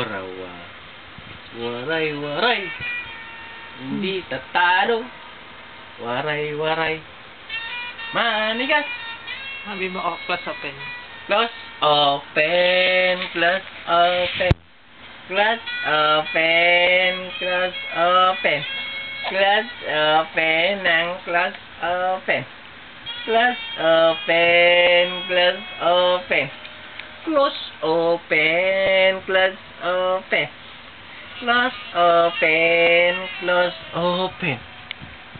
warawa. Waray, waray. Hindi tatalo. Waray, waray. Manigas. Sabi mo, oh, close open. Close, open, close, open. Close, open, close, open. Close, open, and close, open. Close, open, close, open. Close, open, close, open. Close, open, close, open.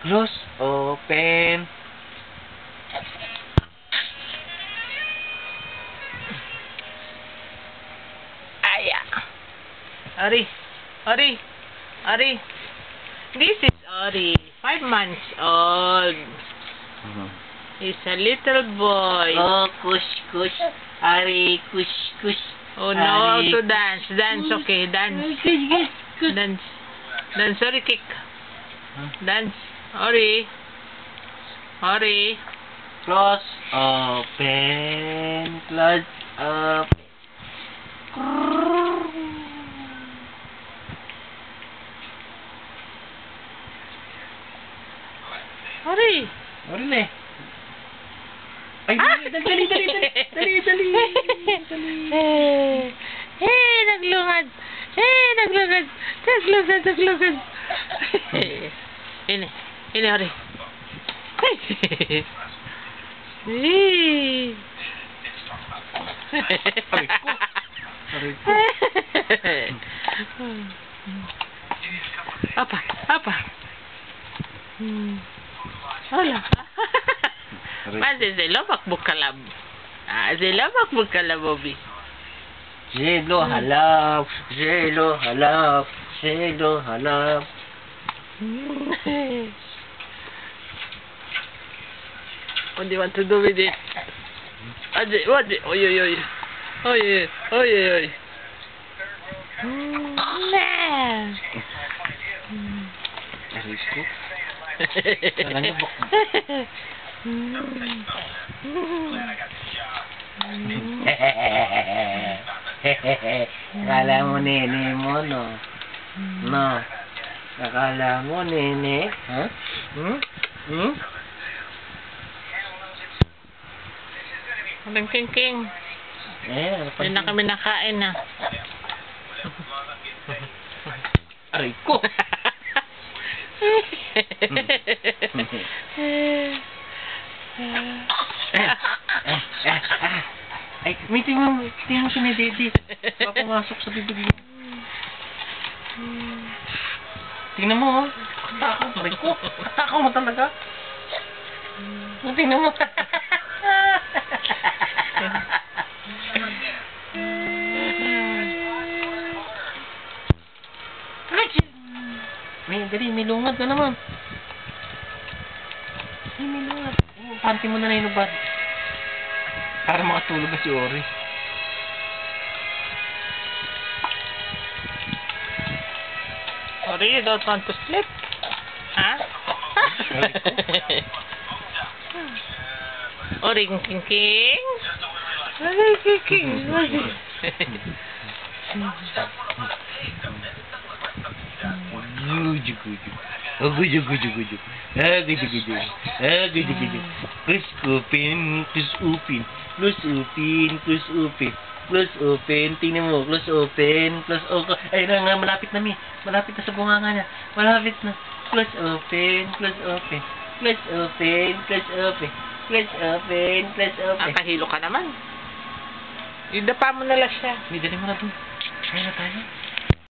Close, open. Ari, Ari, Ari. This is Ari, 5 months old. He's a little boy. Oh, kush, kush. Ari, kush, kush. Oh no, to dance. Dance, okay, dance. Dance. Dance, sorry, kick. Dance. Ari. Ari. Close, open, close, open. Ari. Ari na eh. Ay, dali, dali, dali, dali, dali, dali. Hey, naglungad. Hey, naglungad. Naglungad, naglungad. Ini, ini, Ari. Hey. Aray ko. Aray ko. Apa, apa. Hola. Masih sila makbukalab. Sila makbukalab, Bobby. Zelo halap, zelo halap, zelo halap. What do you want to do with it? What? Oy, oy, oy. Oy, oy, oy, oy. Aray ko. Kala niyo ba? Akala mo nene mo, no? No. Akala mo nene? Ha? Hmm? Hmm? Walang king-king. Hindi na kami nakain na. Aray ko! Ay, tingnan mo si Dede. Papamasok sa bibig mo. Tingnan mo, oh. Katakaw, aray ko. Katakaw mo talaga. Tingnan mo. May lungad ka naman. May lungad. Panty mo na na inubad. Para makatulog na si Ori. Ori, you don't want to sleep? Ha? Ori, king-king? Ori, king-king? Guju-guju. Oh, guju-guju-guju. Ah, guju-guju. Ah, guju-guju. Close open, close open. Close open, close open. Close open. Tingnan mo, close open, close open. Ay, nga, malapit na, Mi. Malapit na sa bunganga niya. Malapit na. Close open, close open. Close open, close open. Close open, close open. Nakahilo ka naman. Idapa mo na lang siya. May dali mo na doon. Kaya na tayo.